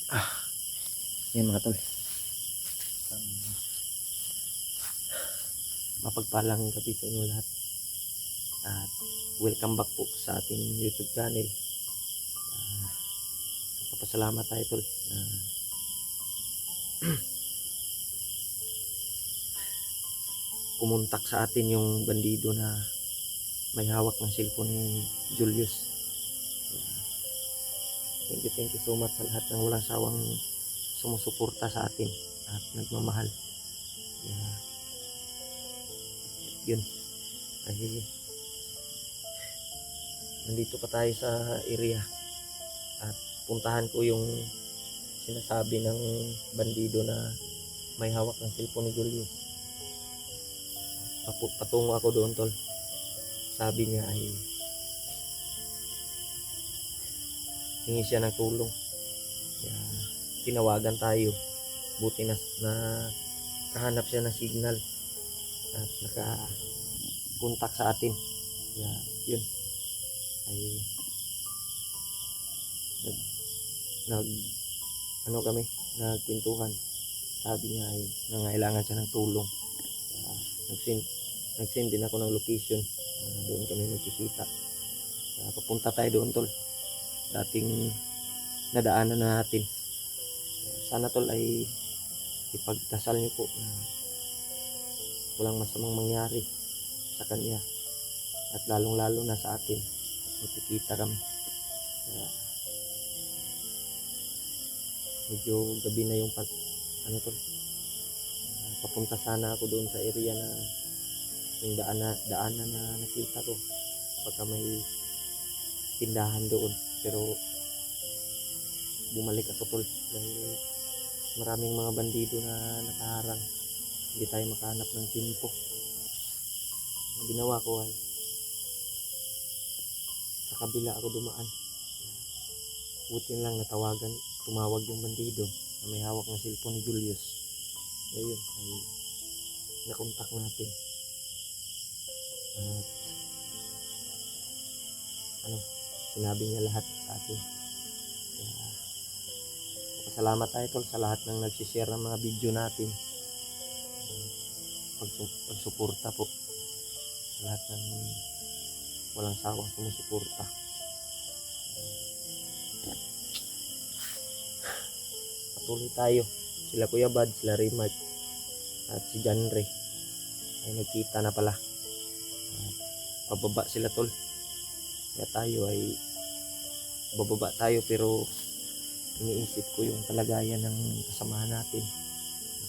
Ah, yan mga tol. Ang mapagpalang gabi sa inyo lahat. At welcome back po sa ating YouTube channel. Ah, Papasalamat tayo tol na pumuntak sa atin yung bandido na may hawak ng cellphone ni Julius. Thank you so much sa lahat ng walang sawang sumusuporta sa atin at nagmamahal. Yun. Ay, nandito pa tayo sa area at puntahan ko yung sinasabi ng bandido na may hawak ng cellphone ni Julius. Patungo ako doon tol. Sabi niya ay hingi siya ng tulong. Kaya tinawagan tayo. Buti na kahanap siya ng signal at naka-contact sa atin. Kaya yun ay kami nagkwentuhan. Sabi niya ay nangailangan siya ng tulong. Nag-send din ako ng location. Doon kami magkikita. Papunta tayo doon tol. Dating nadaanan na natin. Sana tol ay ipagdasal niyo po na walang masamang mangyari sa kanya at lalong lalo na sa atin at magkikita kami. Medyo gabi na yung papunta sana ako doon sa area na yung daanan na nakita ko pagka may tindahan doon, pero bumalik ako tol dahil maraming mga bandido na nakaharang, hindi tayo makahanap ng tiyempo. Ang ginawa ko ay sa kabila ako dumaan. Buti lang tumawag yung bandido na may hawak ng cellphone ni Julius. Ngayon ay nakontak natin at sinabi niya lahat sa atin. Kaya salamat tayo tol sa lahat ng nagsishare ng mga video natin. Pagsuporta po sa lahat ng walang sawang sumusuporta. Patuloy tayo. Sila Kuya Bad, sila Remark at si Janre ay nagkita na pala. Pababa sila tol. Kaya tayo ay bababa tayo, pero iniisip ko yung kalagayan ng kasamahan natin,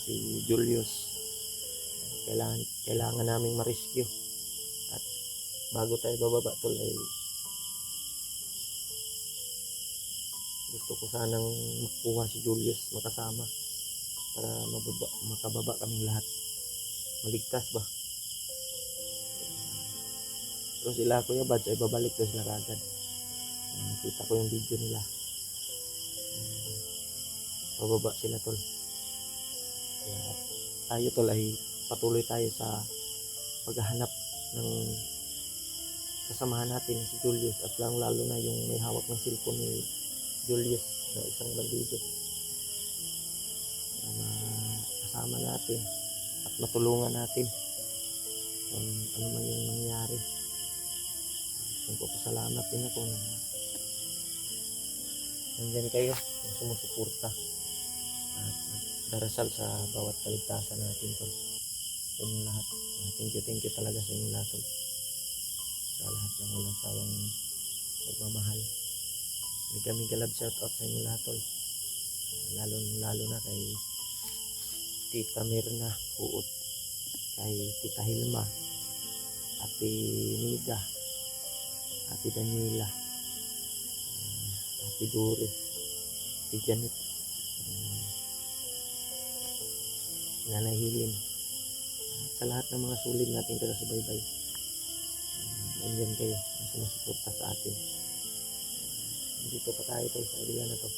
si Julius. Kailangan naming ma-rescue. At bago tayo bababa tol ay gusto ko sanang makuha si Julius makasama para makababa kaming lahat, maligtas ba. Pero sila Kuya Bads ay babalik daw sila kagad. Nakita ko yung video nila. Bababa sila tol. Kaya tayo tol ay patuloy tayo sa paghahanap ng kasamahan natin si Julius, at lalo na yung may hawak ng cellphone ni Julius na isang bandido, para makasama natin at matulungan natin kung ano man yung nangyari. Nagpapasalamat din ako na nandyan kayo, sumusuporta at darasal sa bawat kaligtasan natin tol, sa inyong lahat. Thank you talaga sa inyong lahat tol, sa lahat ng walang sawang nagmamahal. Mega love shout out sa inyong lahat tol, lalo na kay Tita Mirna Huot, kay Tita Hilma, Ate Nida, Ate Daniela, Ate Doris, Ate Janet, Nanay Hilin, sa lahat ng mga sulit natin taga-subaybay. Nandyan kayo na sumusuporta sa atin. Dito pa tayo tol sa area na to.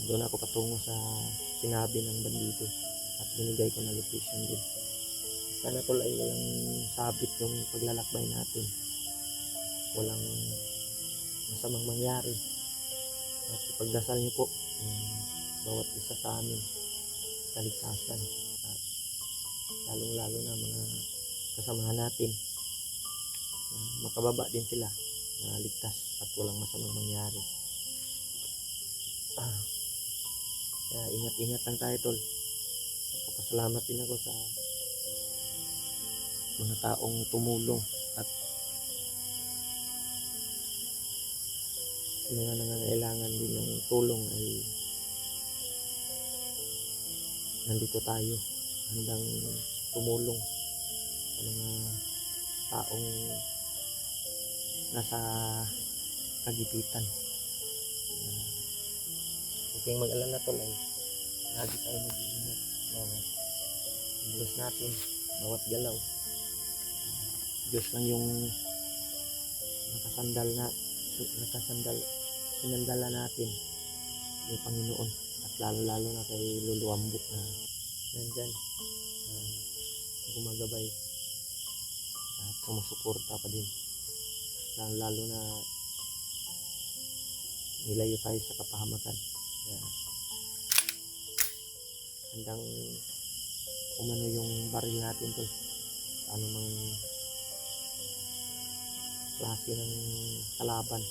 Doon ako patungo sa sinabi ng bandido at binigay ko na location din. Sana tol ay walang sabit yung paglalakbay natin, walang masamang mangyari, at ipagdasal niyo po yung bawat isa sa amin kaligtasan, at lalong lalo na mga kasamahan natin na makababa din sila na ligtas at walang masamang mangyari. Kaya ingat-ingat lang tayo, tol. Nagpapasalamat din ako sa mga taong tumulong at sa mga nangangailangan din ng tulong ay nandito tayo, handang tumulong sa mga taong nasa kagipitan. Huwag kayong mag-alala, tol, ay lagi tayo mag-iingat bawat kilos natin, bawat galaw. Diyos lang yung sinandala natin, yung Panginoon, at lalo na kay Lolo Ambok na nandyan, gumagabay at sumusuporta pa din, lalo na nilayo tayo sa kapahamakan. Kaya handang umano yung baril natin, tol, ano mang klase ng kalaban,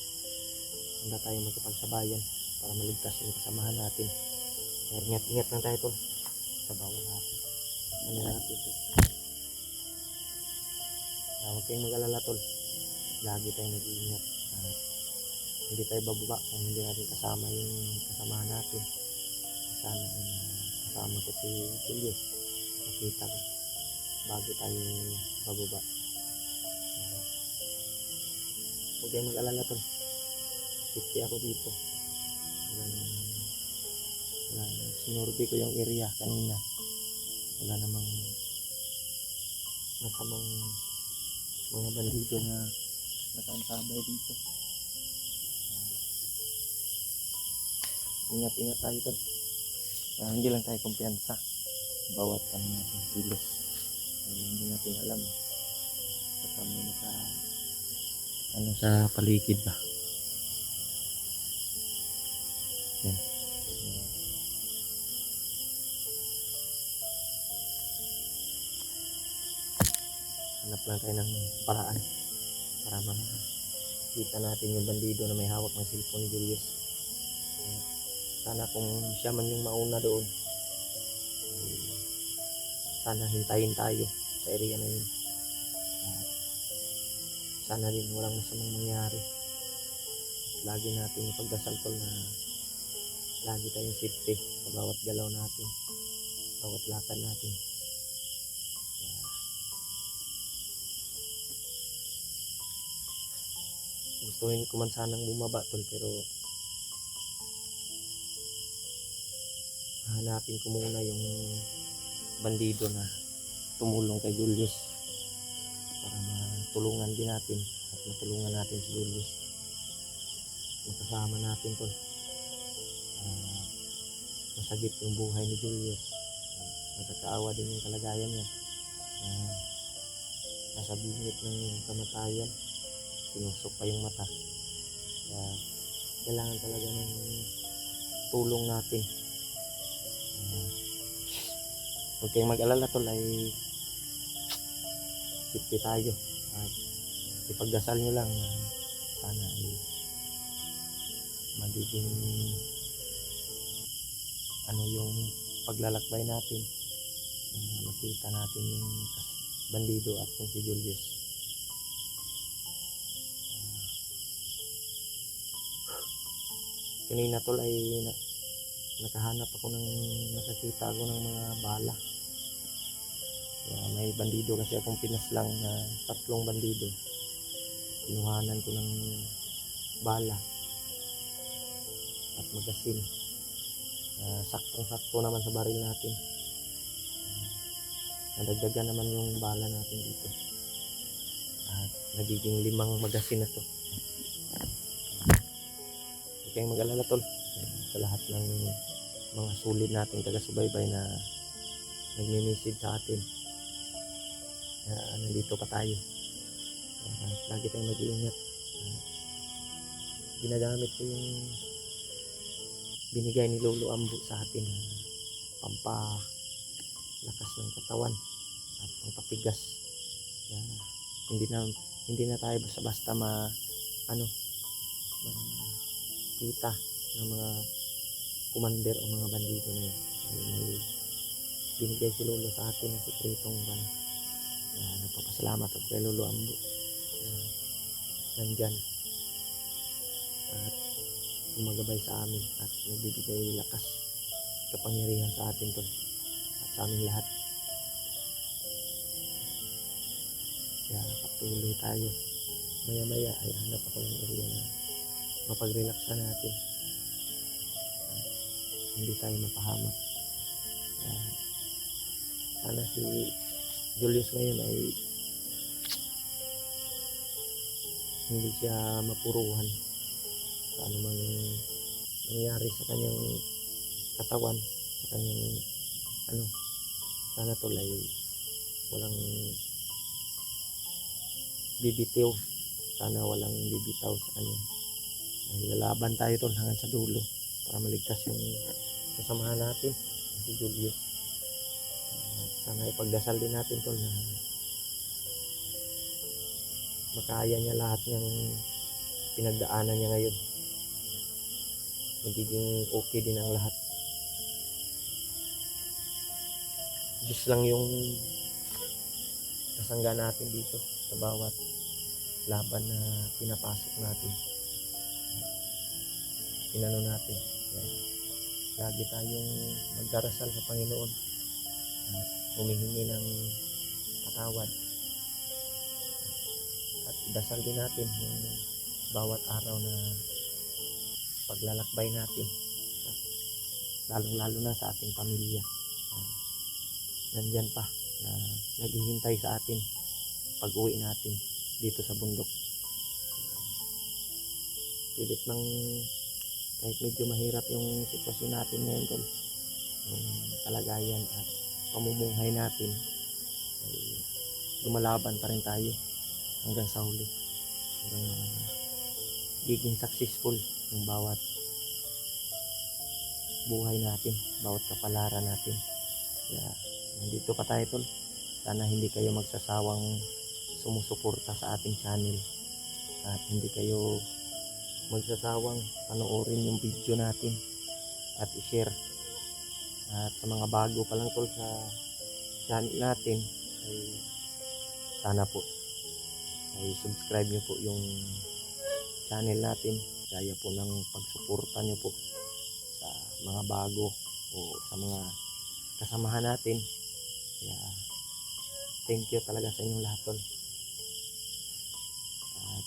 handa tayo magkapagsabayan para maligtas yung kasamahan natin. Kaya ingat lang tayo, tol, sa bawat natin. Ano natin, tol. Huwag kayong mag-alala, tol. Lagi tayong nag-iingat. Hindi tayo bababa kung hindi natin kasama yung kasamahan natin. Sana ay kasama ko si Julius. Nakita ko bago tayo bababa. Huwag kayong mag-alala, tol. Safety ako dito. Sinurvey ko yung area kanina. Wala namang masamang mga bandido na nakaantabay dito. Ingat tayo, tol. Hindi lang tayo kumpiyansa bawat natin kilos. Hindi natin alam baka may sa paligid ba. Yan. Hanap lang tayo ng paraan para makita natin yung bandido na may hawak ng cellphone ni Julius. Sana kung siya man yung mauna doon, sana hintayin tayo sa area na yun. Sana din walang masamang mangyari. Lagi natin ipagdasal, tol, na lagi tayong safety sa bawat galaw natin, bawat lakad natin. Gustuhin ko man sanang bumaba, tol, pero hanapin ko muna yung bandido na tumulong kay Julius para matulungan din natin at matulungan natin si Julius. Makasama natin, tol. Masagip yung buhay ni Julius. Nakakaawa din yung kalagayan niya. Nasa bingit ng kamatayan. Sinusok pa yung mata. Kaya kailangan talaga ng tulong natin. Huwag kayong mag-alala, tol, ay safety tayo. At ipagdasal nyo lang na sana ay magiging yung paglalakbay natin, makita natin yung bandido at yung si Julius. Kanina, tol, ay nakahanap ako nakakita ako ng mga bala. May bandido kasi akong pinaslang na 3 bandido. Kinuhanan ko ng bala at magasin. Saktong-sakto naman sa baril natin. Nadagdagan naman yung bala natin dito. At nagiging 5 magasin na to. Huwag kayong mag-alala, tol, sa lahat ng mga sulit nating taga-subaybay na nagme-message sa atin. Nandito pa tayo. Lagi tayong mag-iingat. Ginagamit ko yung binigay ni Lolo Ambo sa atin na pampalakas ng katawan at pampatigas. Kaya hindi na tayo basta-basta makita ng mga commander o mga bandido na yan. May binigay si Lolo sa atin na sikretong nagpapasalamat ako kay Lolo Ambo na nandyan at gumagabay sa amin at nagbibigay lakas kapangyarihan sa atin tol at sa aming lahat. Kaya patuloy tayo. Maya ay hanap ako ng area na mapag-relaxan natin at hindi tayo mapahamak. Kaya sana si Julius ngayon ay hindi siya mapuruhan sa anumang nangyari sa kanyang katawan, sa kanyang sana tol ay walang bibitiw, sana walang bibitaw sa kanya. Ay lalaban tayo tol hanggang sa dulo para maligtas yung kasamahan natin si Julius. Sana ipagdasal din natin tol na makaya niya lahat ng pinagdaanan niya ngayon. Magiging okay din ang lahat. Diyos lang yung kasangga natin dito sa bawat laban na pinapasok natin, pinano natin. Kaya lagi tayong magdarasal sa Panginoon at humihingi ng patawad at idasal din natin yung bawat araw na paglalakbay natin, lalong-lalo na sa ating pamilya na nandyan pa na naghihintay sa atin pag uwi natin dito sa bundok. Pilit mang kahit medyo mahirap yung sitwasyon natin ngayon tol, yung kalagayan at pamumuhay natin, ay lumalaban pa rin tayo hanggang sa huli, hanggang giging successful yung bawat buhay natin, bawat kapalaran natin. Kaya nandito pa tayo tol. Sana hindi kayo magsasawang sumusuporta sa ating channel at hindi kayo magsasawang panoorin yung video natin at i-share. At sa mga bago pa lang tol sa channel natin ay sana po ay subscribe nyo po yung channel natin, gaya po ng pagsuporta nyo po sa mga bago o sa mga kasamahan natin. Kaya thank you talaga sa inyong lahat tol. At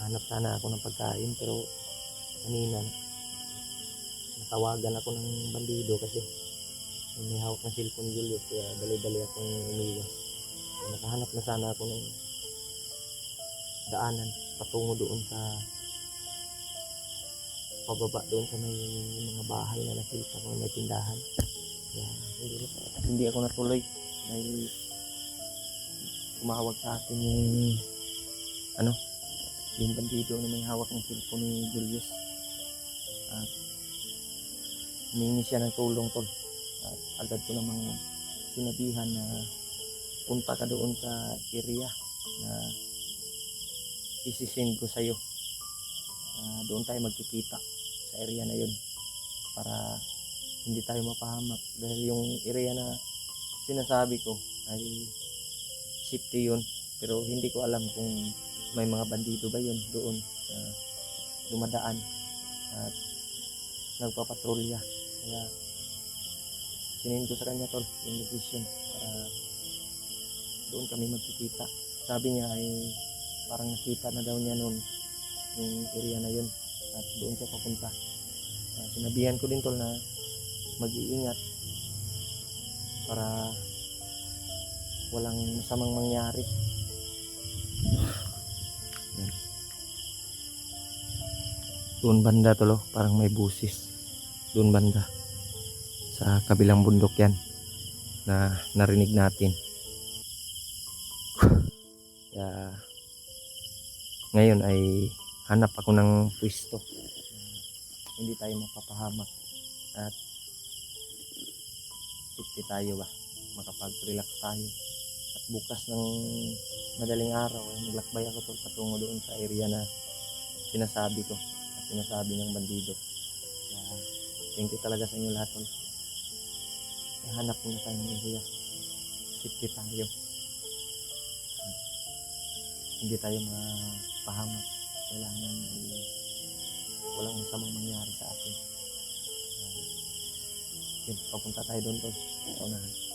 hanap sana ako ng pagkain, pero kanina natawagan ako ng bandido kasi may hawak ng cellphone ni Julius, kaya dali-dali akong umiwas. Nakahanap na sana ako ng daanan patungo doon sa pababa doon sa may mga bahay na nakita ko, may tindahan. Kaya hindi ako natuloy dahil tumawag sa akin yung bandido na may hawak ng cellphone ni Julius at humingi siya ng tulong tol. At agad ko namang sinabihan na punta ka doon sa area na isisend ko sa'yo. Doon tayo magkikita sa area na yun para hindi tayo mapahamak, dahil yung area na sinasabi ko ay safety yun, pero hindi ko alam kung may mga bandido ba yun doon dumadaan at nagpapatrolya. Kaya sinin ko sa kanya tol yung location para doon kami magkikita. Sabi niya ay parang nakita na daw niya noon yung area na yun at doon siya papunta. Sinabihan ko din tol na mag-iingat para walang masamang mangyari. Yan. Doon banda tol, parang may busis doon banda sa kabilang bundok yan na narinig natin. Kaya ngayon ay hanap ako ng pwesto na hindi tayo mapapahamak at safety tayo ba, makapag-relax tayo. At bukas ng madaling araw ay maglakbay ako tol patungo doon sa area na sinasabi ko at sinasabi ng bandido. Kaya thank you talaga sa inyo lahat tol. Hanap muna tayo ng area, safety tayo, hindi tayo mapahamak. Kailangan ay walang masamang mangyari sa atin. Yun, papunta tayo doon tol sa unahan.